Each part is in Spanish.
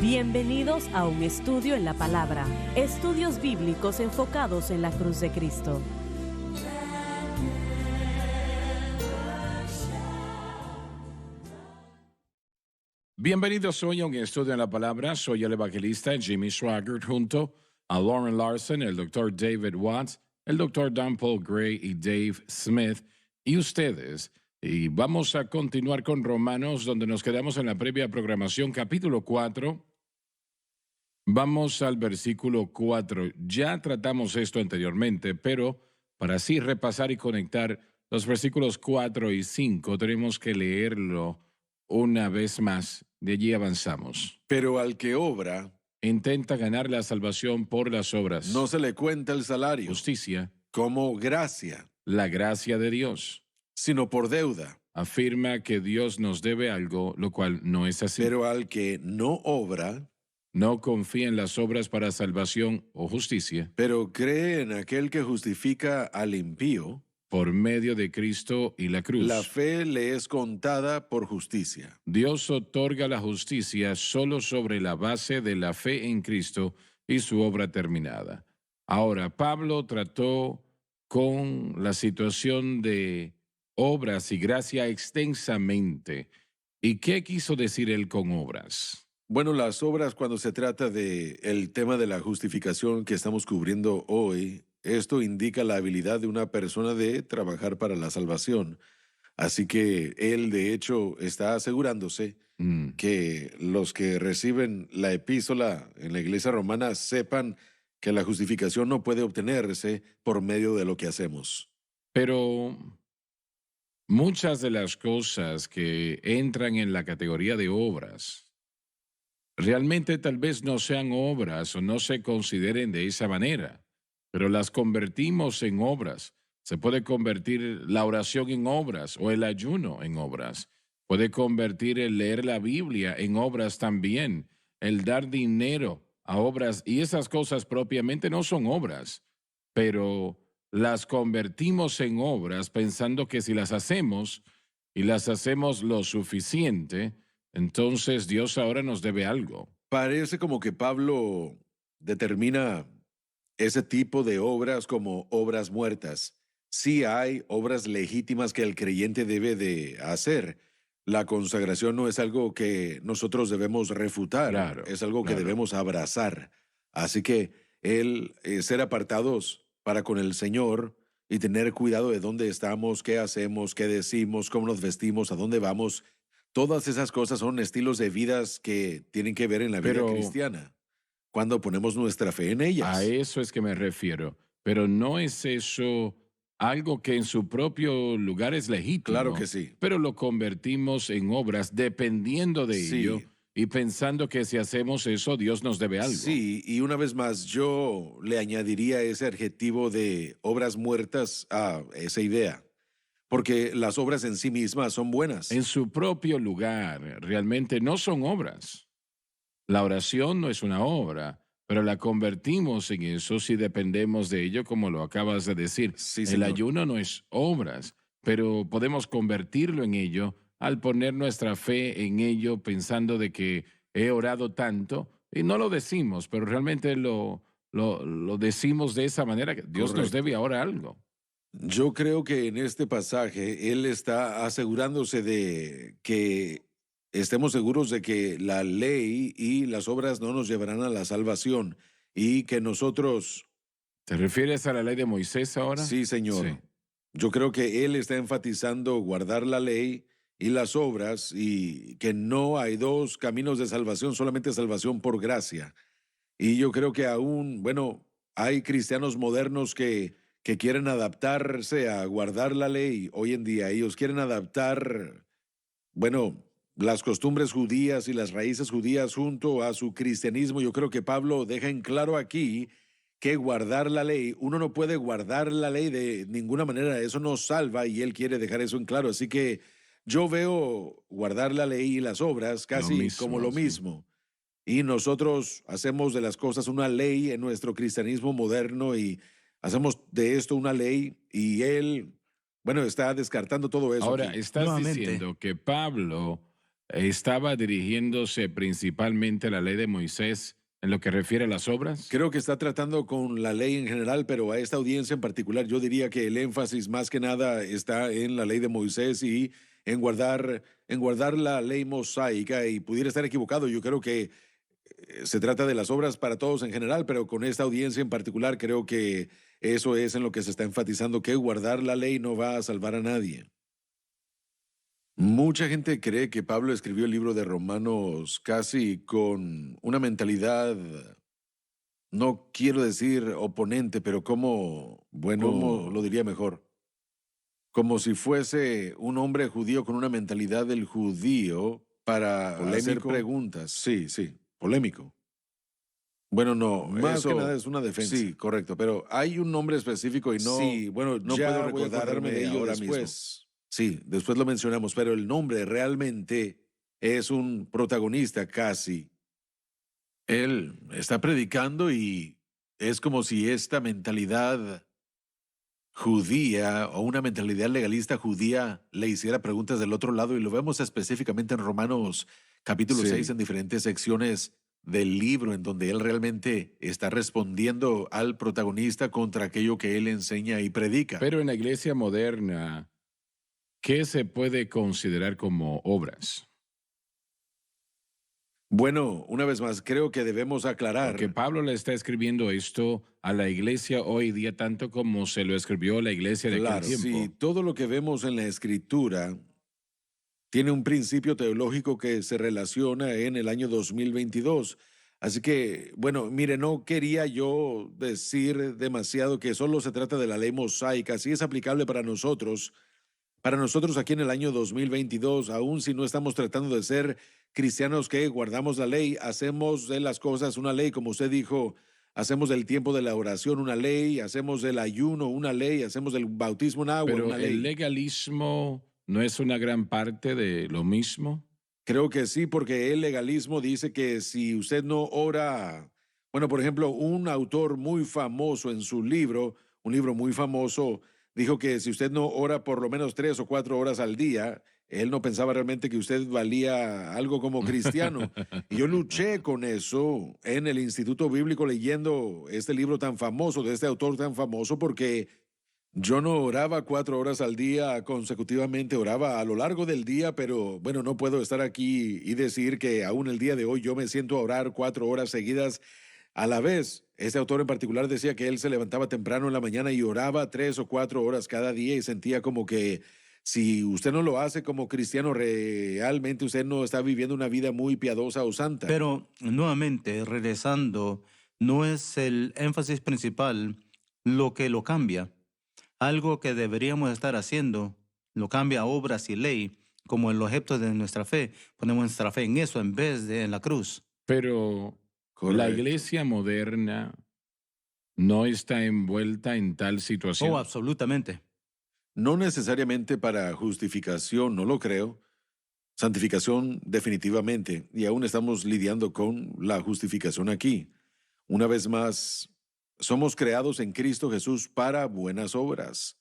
Bienvenidos a un estudio en la palabra, estudios bíblicos enfocados en la cruz de Cristo. Bienvenidos hoy a un estudio en la palabra. Soy el evangelista Jimmy Swaggart junto a Lauren Larson, el doctor David Watts, el doctor Dan Paul Gray y Dave Smith y ustedes. Y vamos a continuar con Romanos, donde nos quedamos en la previa programación, capítulo 4. Vamos al versículo 4. Ya tratamos esto anteriormente, pero para así repasar y conectar los versículos 4 y 5, tenemos que leerlo una vez más. De allí avanzamos. Pero al que obra, Intenta ganar la salvación por las obras. no se le cuenta el salario Justicia, como gracia, la gracia de Dios. sino por deuda. Afirma que Dios nos debe algo, lo cual no es así. Pero al que no obra, No confía en las obras para salvación o justicia pero cree en aquel que justifica al impío, por medio de Cristo y la cruz. la fe le es contada por justicia. Dios otorga la justicia solo sobre la base de la fe en Cristo y su obra terminada. Ahora, Pablo trató con la situación de obras y gracia extensamente. ¿Y qué quiso decir él con obras? Bueno, las obras cuando se trata de el tema de la justificación que estamos cubriendo hoy, esto indica la habilidad de una persona de trabajar para la salvación. Así que él, de hecho, está asegurándose que los que reciben la epístola en la iglesia romana sepan que la justificación no puede obtenerse por medio de lo que hacemos. Pero muchas de las cosas que entran en la categoría de obras realmente tal vez no sean obras o no se consideren de esa manera, pero las convertimos en obras. Se puede convertir la oración en obras o el ayuno en obras. Puede convertir el leer la Biblia en obras también, el dar dinero a obras, y esas cosas propiamente no son obras, pero las convertimos en obras pensando que si las hacemos y las hacemos lo suficiente, entonces Dios ahora nos debe algo. Parece como que Pablo determina ese tipo de obras como obras muertas. Sí hay obras legítimas que el creyente debe de hacer. La consagración no es algo que nosotros debemos refutar, Claro, es algo que claro. debemos abrazar. Así que ser apartados para con el Señor y tener cuidado de dónde estamos, qué hacemos, qué decimos, cómo nos vestimos, a dónde vamos, todas esas cosas son estilos de vidas que tienen que ver en la vida Pero cristiana, cuando ponemos nuestra fe en a ellas. eso es que me refiero. Pero no es eso algo que en su propio lugar es Claro que legítimo, sí. pero lo convertimos en obras dependiendo de ello Sí, y pensando que si hacemos eso, Dios nos debe algo. sí, y una vez más, yo le añadiría ese adjetivo de obras muertas a esa idea, porque las obras en sí mismas son buenas. En su propio lugar, realmente no son obras. La oración no es una obra, pero la convertimos en eso si dependemos de ello, como lo acabas de decir. Sí, El señor. ayuno no es obras, pero podemos convertirlo en ello al poner nuestra fe en ello pensando de que he orado tanto, y no lo decimos, pero realmente lo decimos de esa manera, que Dios nos debe Correcto. ahora algo. Yo creo que en este pasaje él está asegurándose de que estemos seguros de que la ley y las obras no nos llevarán a la salvación y que nosotros, ¿Te refieres a la ley de Moisés ahora? sí, Sí. señor, yo creo que él está enfatizando guardar la ley y las obras y que no hay dos caminos de salvación, solamente salvación por gracia. Y yo creo que aún, bueno, hay cristianos modernos que quieren adaptarse a guardar la ley hoy en día. Ellos quieren adaptar, bueno, las costumbres judías y las raíces judías junto a su cristianismo. Yo creo que Pablo deja en claro aquí que guardar la ley, uno no puede guardar la ley de ninguna manera, eso nos salva y él quiere dejar eso en claro. Así que yo veo guardar la ley y las obras Lo casi como mismo, lo sí. mismo. Y nosotros hacemos de las cosas una ley en nuestro cristianismo moderno y hacemos de esto una ley y él, bueno, está descartando todo eso Ahora, aquí. estás Nuevamente, diciendo que Pablo ¿estaba dirigiéndose principalmente a la ley de Moisés en lo que refiere a las obras? Creo que está tratando con la ley en general, pero a esta audiencia en particular yo diría que el énfasis más que nada está en la ley de Moisés y en guardar la ley mosaica, y pudiera estar equivocado. Yo creo que se trata de las obras para todos en general, pero con esta audiencia en particular creo que eso es en lo que se está enfatizando, que guardar la ley no va a salvar a nadie. Mucha gente cree que Pablo escribió el libro de Romanos casi con una mentalidad, no quiero decir oponente, pero como, bueno, ¿cómo lo diría mejor? Como si fuese un hombre judío con una mentalidad del judío para hacer ¿Polémico? preguntas. Sí, sí, polémico. Bueno, no, Más que nada eso es una defensa. sí, correcto, pero hay un nombre específico y no, Sí, bueno, no ya puedo voy a acordarme recordarme de ello ahora después. mismo. Sí, después lo mencionamos, pero el nombre realmente es un protagonista casi. Él está predicando y es como si esta mentalidad judía o una mentalidad legalista judía le hiciera preguntas del otro lado, y lo vemos específicamente en Romanos capítulo Sí. 6 en diferentes secciones del libro, en donde él realmente está respondiendo al protagonista contra aquello que él enseña y predica. Pero en la iglesia moderna, ¿qué se puede considerar como obras? Bueno, una vez más, creo que debemos aclarar. Porque Pablo le está escribiendo esto a la iglesia hoy día tanto como se lo escribió a la iglesia de aquel Claro, tiempo. si todo lo que vemos en la escritura tiene un principio teológico que se relaciona en el año 2022. Así que, bueno, mire, no quería yo decir demasiado que solo se trata de la ley mosaica. Sí es aplicable para nosotros aquí en el año 2022, aun si no estamos tratando de ser cristianos que guardamos la ley, hacemos de las cosas una ley, como usted dijo. Hacemos del tiempo de la oración una ley, hacemos del ayuno una ley, hacemos del bautismo en agua Pero una el ley. legalismo no es una gran parte de lo mismo. Creo que sí, porque el legalismo dice que si usted no ora, bueno, por ejemplo, un autor muy famoso en su libro, un libro muy famoso, dijo que si usted no ora por lo menos 3 o 4 horas al día, él no pensaba realmente que usted valía algo como cristiano. Y yo luché con eso en el Instituto Bíblico leyendo este libro tan famoso, de este autor tan famoso, porque yo no oraba 4 horas al día consecutivamente, oraba a lo largo del día, pero bueno, no puedo estar aquí y decir que aún el día de hoy yo me siento a orar 4 horas seguidas a la vez. Este autor en particular decía que él se levantaba temprano en la mañana y oraba 3 o 4 horas cada día, y sentía como que si usted no lo hace como cristiano, realmente usted no está viviendo una vida muy piadosa o santa. Pero nuevamente, regresando, no es el énfasis principal lo que lo cambia. Algo que deberíamos estar haciendo lo cambia a obras y ley, como el objeto de nuestra fe. Ponemos nuestra fe en eso en vez de en la cruz. Pero la Correcto. iglesia moderna no está envuelta en tal situación. Oh, absolutamente. No necesariamente para justificación, no lo creo. Santificación definitivamente, y aún estamos lidiando con la justificación aquí. Una vez más, somos creados en Cristo Jesús para buenas obras,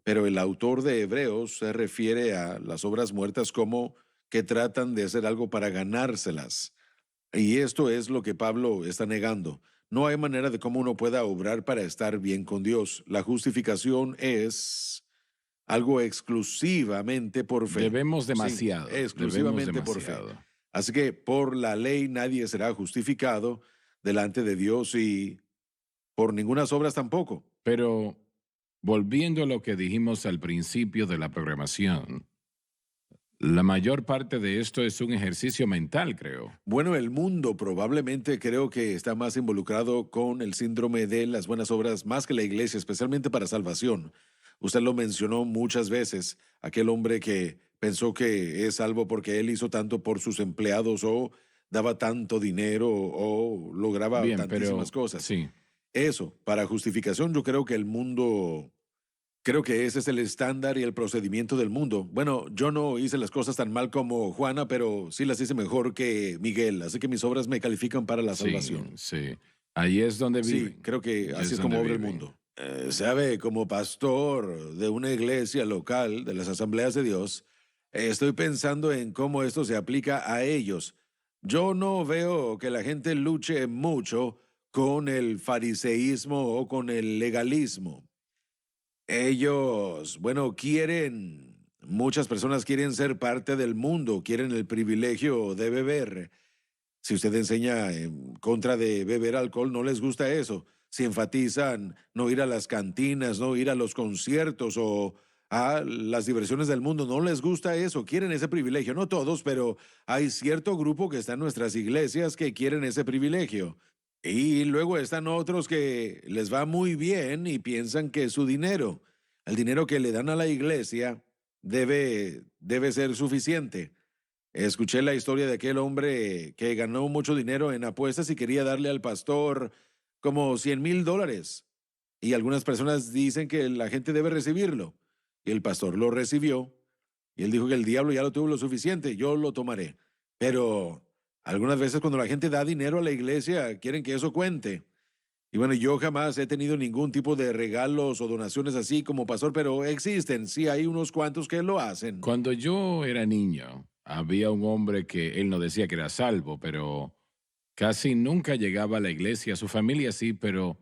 pero el autor de Hebreos se refiere a las obras muertas como que tratan de hacer algo para ganárselas. Y esto es lo que Pablo está negando. No hay manera de cómo uno pueda obrar para estar bien con Dios. La justificación es algo exclusivamente por fe. Debemos Sí, demasiado. exclusivamente debemos por fe. demasiado. Así que por la ley nadie será justificado delante de Dios, y por ningunas obras tampoco. Pero volviendo a lo que dijimos al principio de la programación, la mayor parte de esto es un ejercicio mental, creo. Bueno, el mundo probablemente creo que está más involucrado con el síndrome de las buenas obras más que la iglesia, especialmente para salvación. Usted lo mencionó muchas veces, aquel hombre que pensó que es salvo porque él hizo tanto por sus empleados, o daba tanto dinero, o lograba Bien, tantísimas pero cosas. sí. Eso, para justificación, yo creo que el mundo, creo que ese es el estándar y el procedimiento del mundo. Bueno, yo no hice las cosas tan mal como Juana, pero sí las hice mejor que Miguel, así que mis obras me califican para la salvación. Sí. Ahí es donde Sí, viven. creo que Ahí así es donde como obra el viven. mundo. Sabe, como pastor de una iglesia local de las Asambleas de Dios, estoy pensando en cómo esto se aplica a ellos. Yo no veo que la gente luche mucho con el fariseísmo o con el legalismo. Ellos, bueno, muchas personas quieren ser parte del mundo, quieren el privilegio de beber. Si usted enseña en contra de beber alcohol, no les gusta eso. Si enfatizan no ir a las cantinas, no ir a los conciertos o a las diversiones del mundo, no les gusta eso, quieren ese privilegio. No todos, pero hay cierto grupo que está en nuestras iglesias que quieren ese privilegio. Y luego están otros que les va muy bien y piensan que su dinero, el dinero que le dan a la iglesia, debe ser suficiente. Escuché la historia de aquel hombre que ganó mucho dinero en apuestas y quería darle al pastor como $100,000. Y algunas personas dicen que la gente debe recibirlo. Y el pastor lo recibió. Y él dijo que el diablo ya lo tuvo lo suficiente, yo lo tomaré. Pero algunas veces cuando la gente da dinero a la iglesia, quieren que eso cuente. Y bueno, yo jamás he tenido ningún tipo de regalos o donaciones así como pastor, pero existen, sí hay unos cuantos que lo hacen. Cuando yo era niño, había un hombre que él no decía que era salvo, pero casi nunca llegaba a la iglesia. Su familia sí, pero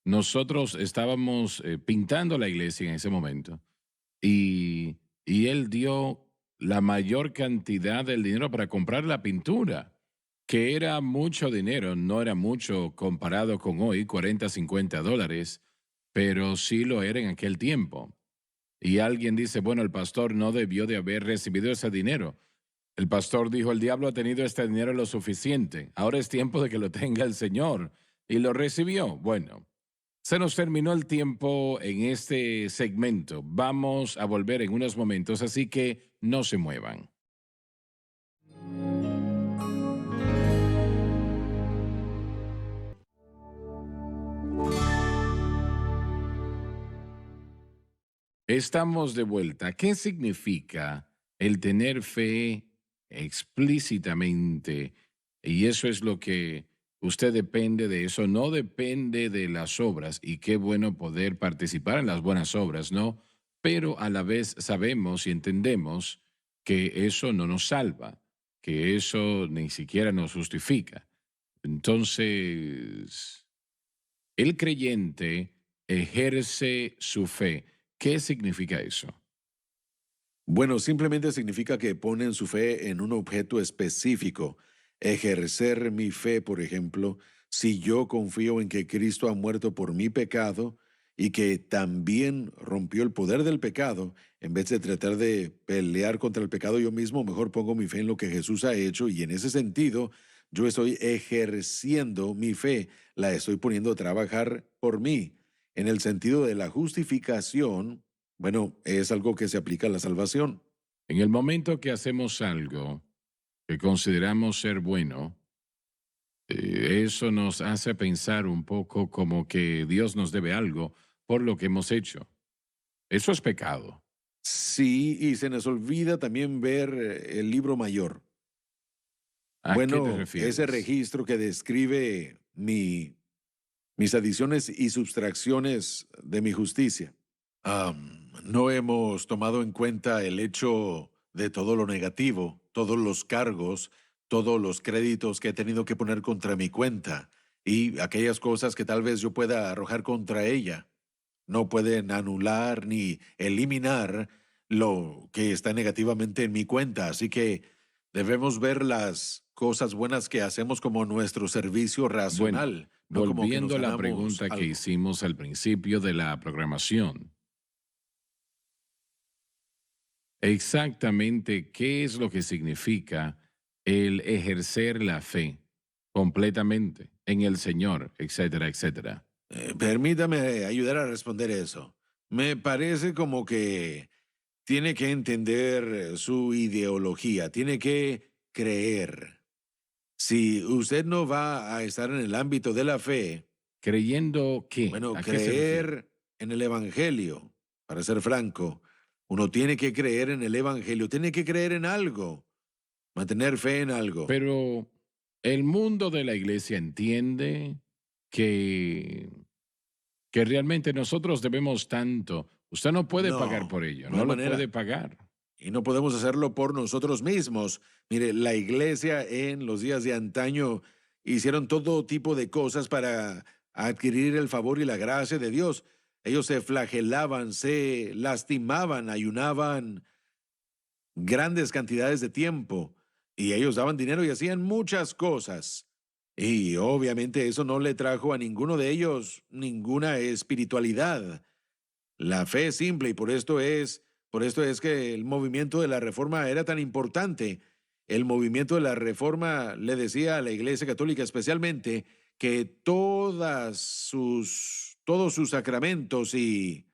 nosotros estábamos pintando la iglesia en ese momento. Y él dio la mayor cantidad del dinero para comprar la pintura, que era mucho dinero, no era mucho comparado con hoy, 40, $50, pero sí lo era en aquel tiempo. Y alguien dice, bueno, el pastor no debió de haber recibido ese dinero. El pastor dijo, el diablo ha tenido este dinero lo suficiente, ahora es tiempo de que lo tenga el Señor. Y lo recibió. Bueno, se nos terminó el tiempo en este segmento. Vamos a volver en unos momentos, así que no se muevan. Estamos de vuelta. ¿Qué significa el tener fe explícitamente? Y eso es lo que usted depende de eso, no depende de las obras. Y qué bueno poder participar en las buenas obras, ¿no? Pero a la vez sabemos y entendemos que eso no nos salva, que eso ni siquiera nos justifica. Entonces, el creyente ejerce su fe. ¿Qué significa eso? Bueno, simplemente significa que ponen su fe en un objeto específico. Ejercer mi fe, por ejemplo, si yo confío en que Cristo ha muerto por mi pecado y que también rompió el poder del pecado, en vez de tratar de pelear contra el pecado yo mismo, mejor pongo mi fe en lo que Jesús ha hecho y en ese sentido yo estoy ejerciendo mi fe, la estoy poniendo a trabajar por mí. En el sentido de la justificación, bueno, es algo que se aplica a la salvación. En el momento que hacemos algo que consideramos ser bueno, eso nos hace pensar un poco como que Dios nos debe algo por lo que hemos hecho. Eso es pecado. Sí, y se nos olvida también ver el libro mayor. ¿A qué te Bueno, ese refieres? registro que describe mis adiciones y sustracciones de mi justicia. No hemos tomado en cuenta el hecho de todo lo negativo, todos los cargos, todos los créditos que he tenido que poner contra mi cuenta y aquellas cosas que tal vez yo pueda arrojar contra ella. No pueden anular ni eliminar lo que está negativamente en mi cuenta, así que debemos ver las cosas buenas que hacemos como nuestro servicio Bueno, racional, no como que nos volviendo a la ganamos pregunta que algo. hicimos al principio de la programación, exactamente qué es lo que significa el ejercer la fe completamente en el Señor, etcétera, etcétera. Permítame ayudar a responder eso. Me parece como que tiene que entender su ideología, tiene que creer. Si usted no va a estar en el ámbito de la fe, ¿Creyendo qué? bueno, ¿A qué se refiere? creer en el Evangelio, para ser franco, uno tiene que creer en el Evangelio, tiene que creer en algo, mantener fe en algo. Pero el mundo de la iglesia entiende que, que realmente nosotros debemos tanto. Usted no puede pagar No, por ello, no hay no lo puede manera. pagar. y no podemos hacerlo por nosotros mismos. Mire, la iglesia en los días de antaño hicieron todo tipo de cosas para adquirir el favor y la gracia de Dios. Ellos se flagelaban, se lastimaban, ayunaban grandes cantidades de tiempo y ellos daban dinero y hacían muchas cosas. Y obviamente eso no le trajo a ninguno de ellos ninguna espiritualidad. La fe es simple y por esto es que el movimiento de la Reforma era tan importante. El movimiento de la Reforma le decía a la Iglesia Católica especialmente que todos sus sacramentos y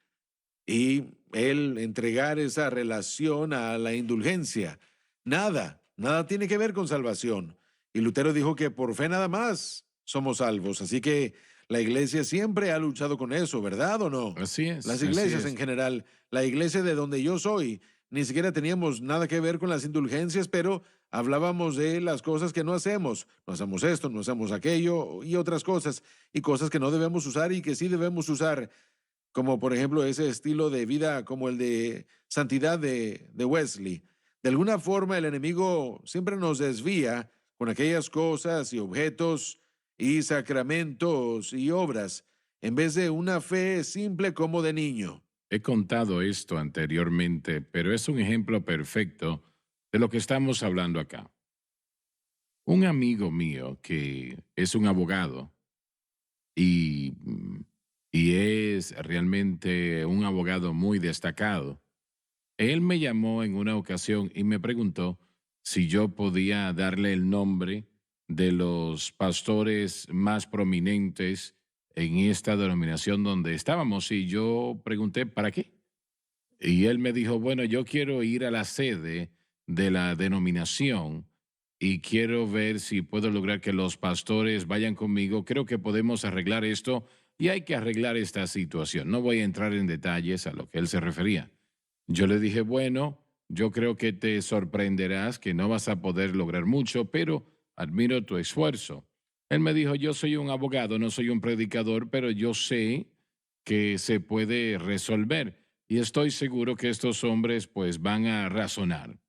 el entregar esa relación a la indulgencia, nada tiene que ver con salvación. Y Lutero dijo que por fe nada más somos salvos. Así que la iglesia siempre ha luchado con eso, ¿verdad o no? Así es. Las así iglesias es. en general, la iglesia de donde yo soy, ni siquiera teníamos nada que ver con las indulgencias, pero hablábamos de las cosas que no hacemos. No hacemos esto, no hacemos aquello y otras cosas, y cosas que no debemos usar y que sí debemos usar, como por ejemplo ese estilo de vida como el de santidad de Wesley. De alguna forma el enemigo siempre nos desvía con aquellas cosas y objetos y sacramentos y obras, en vez de una fe simple como de niño. He contado esto anteriormente, pero es un ejemplo perfecto de lo que estamos hablando acá. Un amigo mío que es un abogado y, y es realmente un abogado muy destacado, él me llamó en una ocasión y me preguntó si yo podía darle el nombre de los pastores más prominentes en esta denominación donde estábamos. Y yo pregunté, ¿para qué? Y él me dijo, bueno, yo quiero ir a la sede de la denominación y quiero ver si puedo lograr que los pastores vayan conmigo. Creo que podemos arreglar esto y hay que arreglar esta situación. No voy a entrar en detalles a lo que él se refería. Yo le dije, bueno, yo creo que te sorprenderás, que no vas a poder lograr mucho, pero admiro tu esfuerzo. Él me dijo, yo soy un abogado, no soy un predicador, pero yo sé que se puede resolver y estoy seguro que estos hombres pues van a razonar.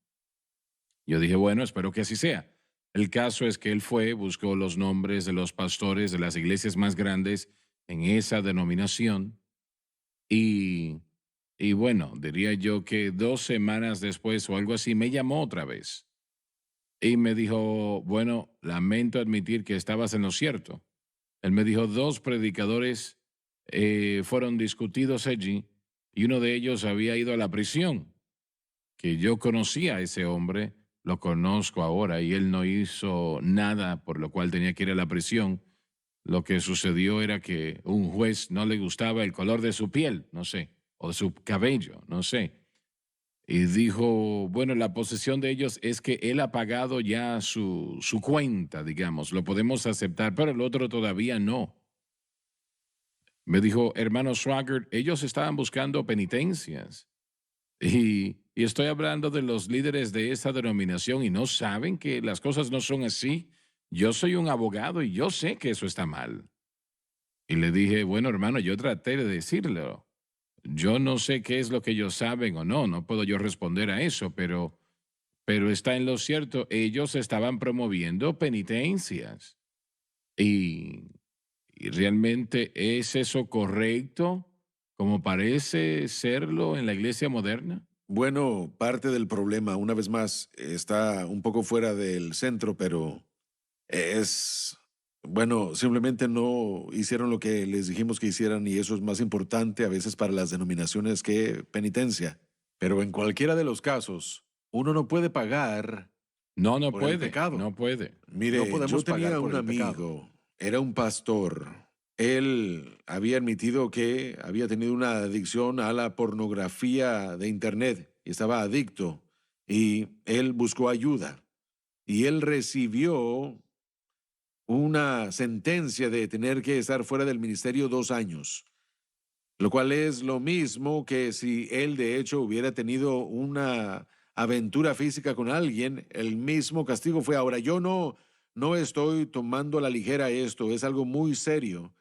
Yo dije, bueno, espero que así sea. El caso es que él fue, buscó los nombres de los pastores de las iglesias más grandes en esa denominación y bueno, diría yo que 2 semanas después o algo así, me llamó otra vez y me dijo, bueno, lamento admitir que estabas en lo cierto. Él me dijo, 2 predicadores fueron discutidos allí y uno de ellos había ido a la prisión, que yo conocía a ese hombre, lo conozco ahora y él no hizo nada por lo cual tenía que ir a la prisión. Lo que sucedió era que un juez no le gustaba el color de su piel, no sé, o de su cabello, no sé. Y dijo, bueno, la posición de ellos es que él ha pagado ya su cuenta, digamos, lo podemos aceptar, pero el otro todavía no. Me dijo, hermano Swaggart, ellos estaban buscando penitencias. Y estoy hablando de los líderes de esa denominación y no saben que las cosas no son así. Yo soy un abogado y yo sé que eso está mal. Y le dije, bueno, hermano, yo traté de decirlo. Yo no sé qué es lo que ellos saben o no, no puedo yo responder a eso, pero está en lo cierto, ellos estaban promoviendo penitencias. Y, y realmente ¿es eso correcto como parece serlo en la iglesia moderna? Bueno, parte del problema, una vez más, está un poco fuera del centro, pero bueno, simplemente no hicieron lo que les dijimos que hicieran y eso es más importante a veces para las denominaciones que penitencia. Pero en cualquiera de los casos, uno no puede pagar No, no por el puede, pecado. no puede. Mire, No yo podemos tenía pagar por un el pecado. amigo, era un pastor. Él había admitido que había tenido una adicción a la pornografía de Internet y estaba adicto y él buscó ayuda y él recibió una sentencia de tener que estar fuera del ministerio 2 años, lo cual es lo mismo que si él de hecho hubiera tenido una aventura física con alguien, el mismo castigo fue. Ahora, yo no estoy tomando a la ligera esto, es algo muy serio,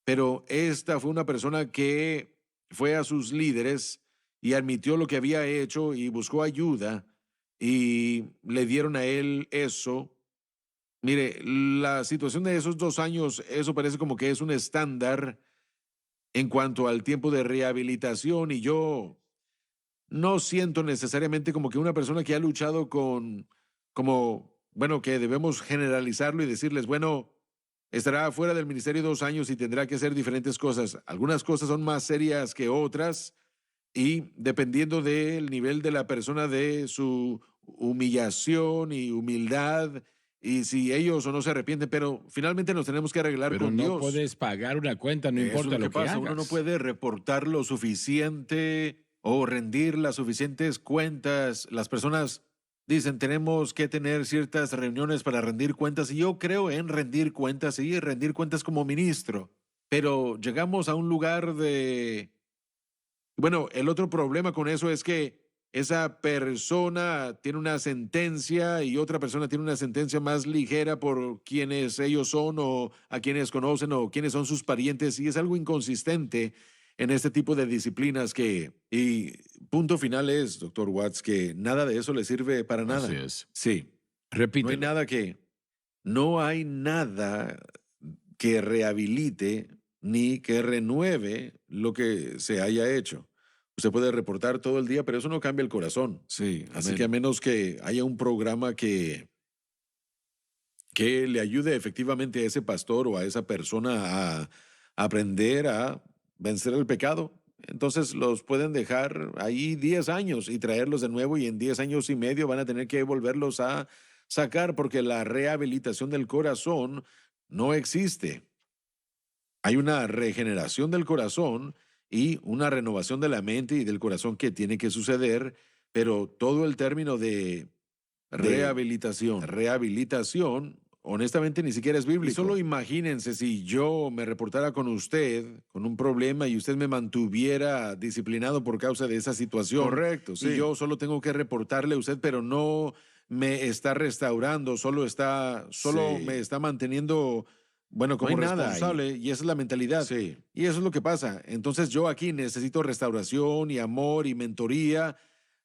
pero esta fue una persona que fue a sus líderes y admitió lo que había hecho y buscó ayuda y le dieron a él eso. Mire, la situación de esos 2 años, eso parece como que es un estándar en cuanto al tiempo de rehabilitación y yo no siento necesariamente como que una persona que ha luchado bueno, que debemos generalizarlo y decirles, bueno, estará fuera del ministerio 2 años y tendrá que hacer diferentes cosas. Algunas cosas son más serias que otras y dependiendo del nivel de la persona, de su humillación y humildad, y si ellos o no se arrepienten, pero finalmente nos tenemos que arreglar Pero con no Dios. puedes pagar una cuenta, no Eso es importa lo que pasa. hagas. Uno no puede reportar lo suficiente o rendir las suficientes cuentas. Las personas dicen, tenemos que tener ciertas reuniones para rendir cuentas. Y yo creo en rendir cuentas y rendir cuentas como ministro. Pero llegamos a un lugar de... Bueno, el otro problema con eso es que esa persona tiene una sentencia y otra persona tiene una sentencia más ligera por quienes ellos son o a quienes conocen o quiénes son sus parientes y es algo inconsistente en este tipo de disciplinas y punto final es, doctor Watts, que nada de eso le sirve para nada. Así es. Sí. Repítelo. No hay nada que rehabilite ni que renueve lo que se haya hecho. Usted puede reportar todo el día, pero eso no cambia el corazón. Sí, Así amén. que a menos que haya un programa que le ayude efectivamente a ese pastor o a esa persona a aprender a vencer el pecado, entonces los pueden dejar ahí 10 años y traerlos de nuevo y en 10 años y medio van a tener que volverlos a sacar porque la rehabilitación del corazón no existe. Hay una regeneración del corazón y una renovación de la mente y del corazón que tiene que suceder, pero todo el término de rehabilitación, honestamente ni siquiera es bíblico. Y solo imagínense si yo me reportara con usted con un problema y usted me mantuviera disciplinado por causa de esa situación. Correcto, sí. Y yo solo tengo que reportarle a usted, pero no me está restaurando, solo Sí. me está manteniendo, bueno, como No hay nada responsable, y esa es la mentalidad. Sí. Y eso es lo que pasa. Entonces yo aquí necesito restauración y amor y mentoría,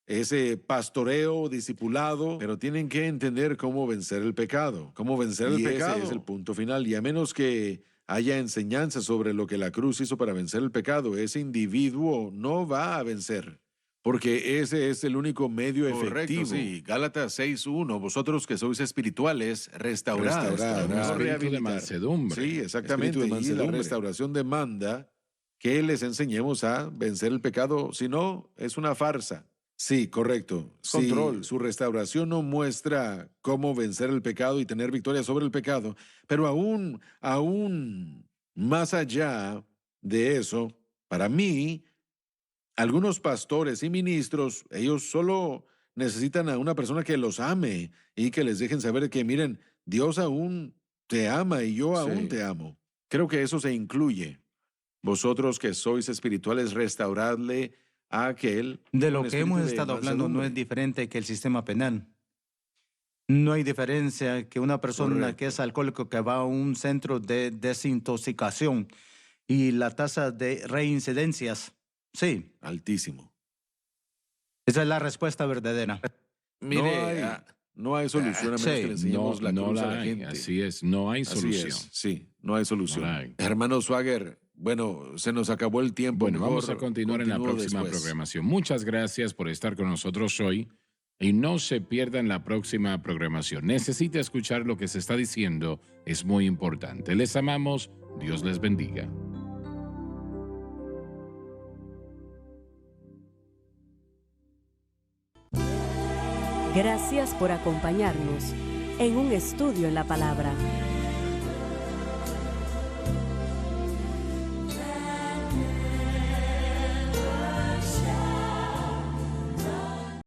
ese pastoreo, discipulado, pero tienen que entender cómo vencer el pecado. Cómo vencer el pecado. Ese es el punto final. Y a menos que haya enseñanza sobre lo que la cruz hizo para vencer el pecado, ese individuo no va a vencer. Porque ese es el único medio efectivo. sí. Gálatas 6:1, vosotros que sois espirituales, restaurad. Un no espíritu de rehabilitar. mansedumbre. Sí, exactamente. Espíritu de Y la mansedumbre. restauración demanda que les enseñemos a vencer el pecado. Si no, es una farsa. Sí, correcto. Control. Su restauración no muestra cómo vencer el pecado y tener victoria sobre el pecado, pero aún más allá de eso, para mí, algunos pastores y ministros, ellos solo necesitan a una persona que los ame y que les dejen saber que, miren, Dios aún te ama y yo aún Sí. te amo. Creo que eso se incluye. Vosotros que sois espirituales, restauradle a aquel. De con lo que espíritu hemos de estado hablando no es mansedumbre. diferente que el sistema penal. No hay diferencia que una persona Correcto. que es alcohólico que va a un centro de desintoxicación y la tasa de reincidencias, sí, Altísimo. esa es la respuesta verdadera. Mire, no hay solución a menos sí. que le enseñemos la cruz a la hay. gente. Así es, no hay Así solución. es, sí, no hay solución. No la hay. Hermano Swagger, bueno, se nos acabó el tiempo. Bueno, vamos a Mejor continuar en la continúo próxima después. programación. Muchas gracias por estar con nosotros hoy y no se pierdan la próxima programación. Necesita escuchar lo que se está diciendo, es muy importante. Les amamos, Dios les bendiga. Gracias por acompañarnos en un estudio en la palabra.